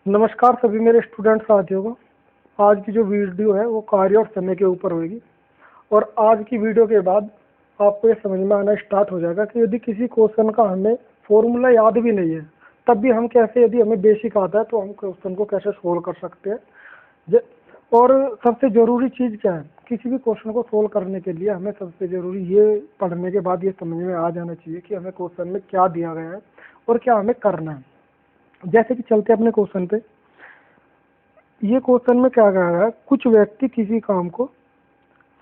नमस्कार सभी मेरे स्टूडेंट साथियों को। आज की जो वीडियो है वो कार्य और समय के ऊपर होगी। और आज की वीडियो के बाद आपको ये समझ में आना स्टार्ट हो जाएगा कि यदि किसी क्वेश्चन का हमें फॉर्मूला याद भी नहीं है तब भी हम कैसे, यदि हमें बेसिक आता है तो हम क्वेश्चन को कैसे सोल्व कर सकते हैं। और सबसे ज़रूरी चीज़ क्या है, किसी भी क्वेश्चन को सोल्व करने के लिए हमें सबसे ज़रूरी ये पढ़ने के बाद ये समझ में आ जाना चाहिए कि हमें क्वेश्चन में क्या दिया गया है और क्या हमें करना है। जैसे कि चलते अपने क्वेश्चन पे। ये क्वेश्चन में क्या कहा गया है, कुछ व्यक्ति किसी काम को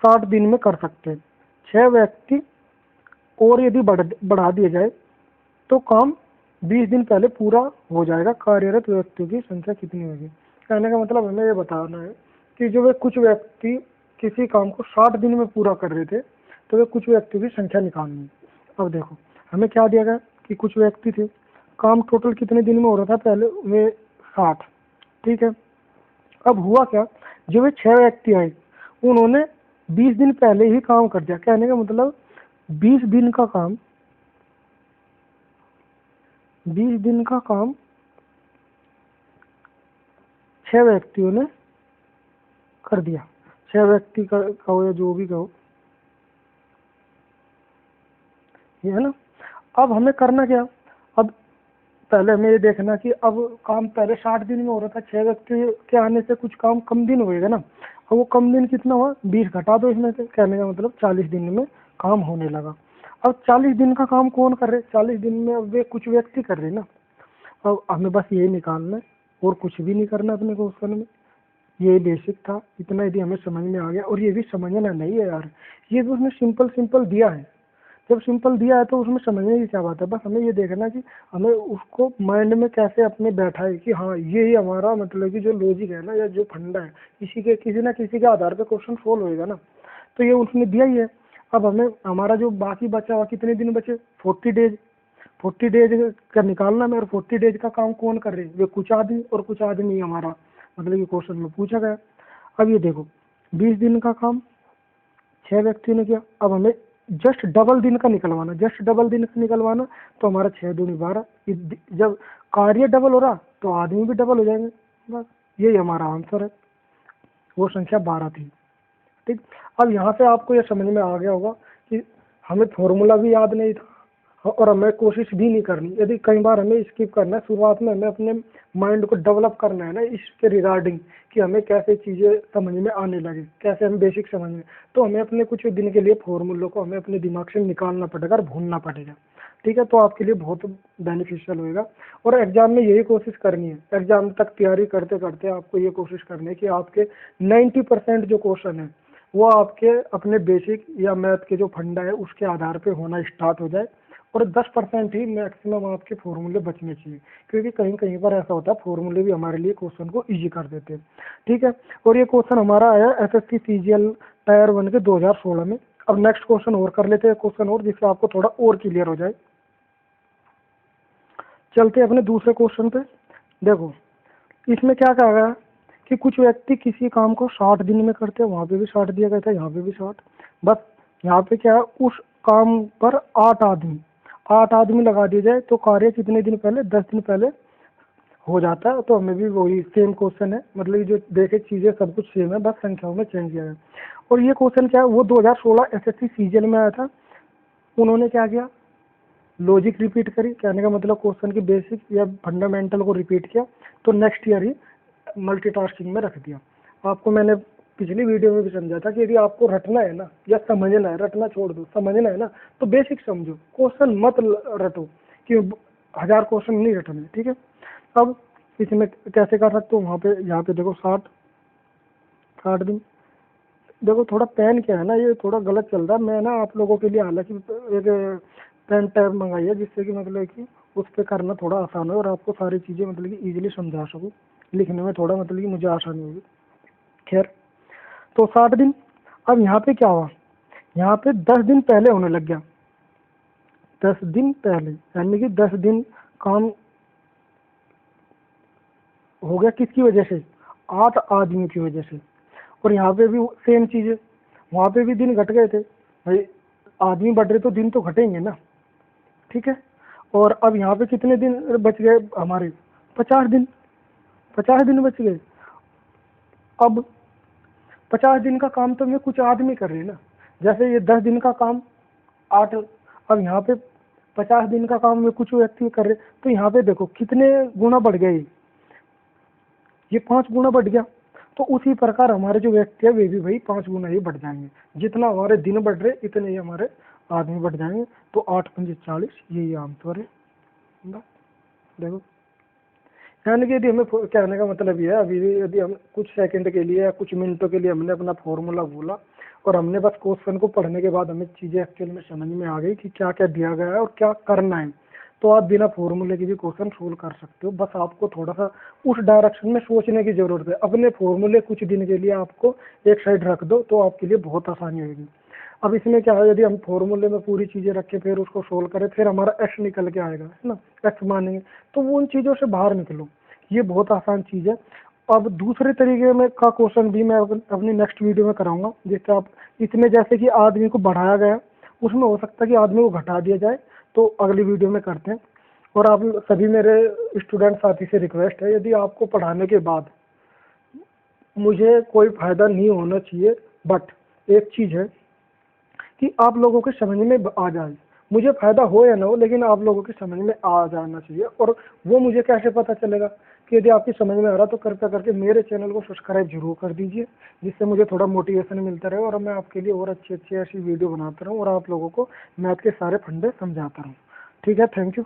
60 दिन में कर सकते हैं। 6 व्यक्ति और यदि बढ़ा दिया जाए तो काम 20 दिन पहले पूरा हो जाएगा। कार्यरत व्यक्तियों की संख्या कितनी होगी। कहने का मतलब हमें ये बताना है कि जो वे कुछ व्यक्ति किसी काम को 60 दिन में पूरा कर रहे थे तो वे कुछ व्यक्तियों की संख्या निकालनी है। अब देखो हमें क्या दिया गया कि कुछ व्यक्ति थे, काम टोटल कितने दिन में हो रहा था, पहले वे 60। ठीक है। अब हुआ क्या, जो वे 6 व्यक्ति आए उन्होंने 20 दिन पहले ही काम कर दिया। कहने का मतलब 20 दिन का काम 20 दिन का काम 6 व्यक्तियों ने कर दिया। 6 व्यक्ति का कहो या जो भी कहो, ये है ना। अब हमें करना क्या, अब पहले हमें ये देखना कि अब काम पहले 60 दिन में हो रहा था, 6 व्यक्ति के आने से कुछ काम कम दिन होएगा ना। अब वो कम दिन कितना हुआ, 20 घटा दो इसमें से। कहने का मतलब 40 दिन में काम होने लगा। अब 40 दिन का काम कौन कर रहे, 40 दिन में अब वे कुछ व्यक्ति कर रहे ना। अब हमें बस ये निकालना है और कुछ भी नहीं करना अपने क्वेश्चन में। ये बेसिक था, इतना यदि हमें समझ में आ गया। और ये भी समझना नहीं है यार, ये भी उसने सिंपल सिंपल दिया है। जब सिंपल दिया है तो उसमें समझने की क्या बात है। बस हमें ये देखना कि हमें उसको माइंड में कैसे अपने बैठा है कि हाँ ये ही हमारा मतलब कि जो लॉजिक है ना या जो फंडा है, किसी ना किसी के आधार पे क्वेश्चन सोल्व होएगा ना। तो ये उसने दिया ही है। अब हमें हमारा जो बाकी बचा हुआ कितने दिन बचे, 40 डेज। 40 डेज का निकालना में, और 40 डेज का काम कौन कर रहे हैं, वे कुछ आदमी और कुछ आदमी हमारा मतलब कि क्वेश्चन में पूछा गया। अब ये देखो 20 दिन का काम 6 व्यक्तियों ने किया। अब हमें जस्ट डबल दिन का निकलवाना, जस्ट डबल दिन का निकलवाना। तो हमारा 6 दूनी 12। जब कार्य डबल हो रहा तो आदमी भी डबल हो जाएंगे। बस यही हमारा आंसर है, वो संख्या 12 थी। ठीक। अब यहाँ से आपको यह समझ में आ गया होगा कि हमें फॉर्मूला भी याद नहीं था और हमें कोशिश भी नहीं करनी। यदि कई बार हमें स्किप करना है, शुरुआत में हमें अपने माइंड को डेवलप करना है ना इसके रिगार्डिंग कि हमें कैसे चीज़ें समझ में आने लगे, कैसे हम बेसिक समझ में, तो हमें अपने कुछ दिन के लिए फॉर्मूलों को हमें अपने दिमाग से निकालना पड़ेगा और भूनना पड़ेगा। ठीक है, तो आपके लिए बहुत बेनिफिशियल होएगा। और एग्जाम में यही कोशिश करनी है, एग्जाम तक तैयारी करते करते आपको ये कोशिश करनी है कि आपके 90% जो क्वेश्चन है वो आपके अपने बेसिक या मैथ के जो फंडा है उसके आधार पे होना स्टार्ट हो जाए। और 10% ही मैक्सिमम आपके फॉर्मूले बचने चाहिए, क्योंकि कहीं कहीं पर ऐसा होता है फॉर्मूले भी हमारे लिए क्वेश्चन को इजी कर देते हैं। ठीक है। और ये क्वेश्चन हमारा आया एसएससी सीजीएल टायर 1 के 2016 में। अब नेक्स्ट क्वेश्चन और कर लेते हैं, क्वेश्चन और जिससे आपको थोड़ा और क्लियर हो जाए। चलते अपने दूसरे क्वेश्चन पे। देखो इसमें क्या कहा गया कि कुछ व्यक्ति किसी काम को 60 दिन में करते हैं, वहां पे भी 60 दिया गया था, यहाँ पे भी 60। बस यहाँ पे क्या है, उस काम पर 8 आदमी लगा दिए जाए तो कार्य कितने दिन पहले, 10 दिन पहले हो जाता है। तो हमें भी वही सेम क्वेश्चन है, मतलब जो देखे चीजें सब कुछ सेम है, बस संख्याओं में चेंज किया है। और ये क्वेश्चन क्या है, वो 2016 एसएससी सीजीएल में आया था। उन्होंने क्या किया, लॉजिक रिपीट करी। कहने का मतलब क्वेश्चन की बेसिक या फंडामेंटल को रिपीट किया, तो नेक्स्ट ईयर ही मल्टीटास्किंग में रख दिया। आपको मैंने पिछली वीडियो में भी समझा था कि यदि आपको रटना है ना या समझना है, रटना छोड़ दो, समझना है ना तो बेसिक समझो, क्वेश्चन मत रटो कि 1000 क्वेश्चन नहीं रटने। ठीक है। अब इसमें कैसे कर सकते हो, वहाँ पे यहाँ पे देखो 60 दिन। देखो थोड़ा पेन क्या है ना, ये थोड़ा गलत चल रहा है। मैं ना आप लोगों के लिए हालांकि एक पेन टैब मंगाई है जिससे कि मतलब कि उस पर करना थोड़ा आसान हो और आपको सारी चीज़ें मतलब कि इजीली समझा सकूँ, लिखने में थोड़ा मतलब कि मुझे आसानी होगी। खैर, तो 60 दिन। अब यहाँ पे क्या हुआ, यहाँ पे 10 दिन पहले होने लग गया। 10 दिन पहले यानी कि 10 दिन काम हो गया किसकी वजह से, 8 आदमियों की वजह से। और यहाँ पे भी सेम चीज़ है, वहाँ पे भी दिन घट गए थे भाई, आदमी बढ़ रहे तो दिन तो घटेंगे ना। ठीक है। और अब यहाँ पे कितने दिन बच गए हमारे, 50 दिन। 50 दिन बच गए। अब 50 दिन का काम तो मैं कुछ आदमी कर रहे हैं ना, जैसे ये 10 दिन का काम 8, अब यहाँ पे 50 दिन का काम में कुछ व्यक्ति कर रहे, तो यहाँ पे देखो कितने गुना बढ़ गए, ये 5 गुना बढ़ गया। तो उसी प्रकार हमारे जो व्यक्ति है वे भी भाई 5 गुना ही बढ़ जाएंगे, जितना हमारे दिन बढ़ रहे इतने ही हमारे आदमी बढ़ जाएंगे। तो 8 पंजे 40, यही आमतौर है। देखो, यानी कि यदि हमें कहने का मतलब ये है, अभी यदि हम कुछ सेकंड के लिए या कुछ मिनटों के लिए हमने अपना फॉर्मूला बोला और हमने बस क्वेश्चन को पढ़ने के बाद हमें चीजें एक्चुअल में समझ में आ गई कि क्या क्या दिया गया है और क्या करना है, तो आप बिना फॉर्मूले के भी क्वेश्चन सोल्व कर सकते हो। बस आपको थोड़ा सा उस डायरेक्शन में सोचने की जरूरत है। अपने फॉर्मूले कुछ दिन के लिए आपको एक साइड रख दो तो आपके लिए बहुत आसानी होगी। अब इसमें क्या है, यदि हम फॉर्मूले में पूरी चीजें रखें फिर उसको सोल्व करें, फिर हमारा एक्स निकल के आएगा, है ना, एक्स मानेंगे, तो वो उन चीजों से बाहर निकलो। ये बहुत आसान चीज है। अब दूसरे तरीके में का क्वेश्चन भी मैं अपनी नेक्स्ट वीडियो में कराऊंगा, जैसे आप इसमें जैसे कि आदमी को बढ़ाया गया, उसमें हो सकता है कि आदमी को घटा दिया जाए, तो अगली वीडियो में करते हैं। और आप सभी मेरे स्टूडेंट साथी से रिक्वेस्ट है, यदि आपको पढ़ाने के बाद मुझे कोई फायदा नहीं होना चाहिए, बट एक चीज है कि आप लोगों के समझ में आ जाए, मुझे फायदा हो या ना हो लेकिन आप लोगों के समझ में आ जाना चाहिए। और वो मुझे कैसे पता चलेगा कि यदि आपकी समझ में आ रहा, तो कृपया करके मेरे चैनल को सब्सक्राइब जरूर कर दीजिए, जिससे मुझे थोड़ा मोटिवेशन मिलता रहे और मैं आपके लिए और अच्छी अच्छी ऐसी वीडियो बनाता रहूँ और आप लोगों को मैथ के सारे फंडे समझाता रहूँ। ठीक है, थैंक यू।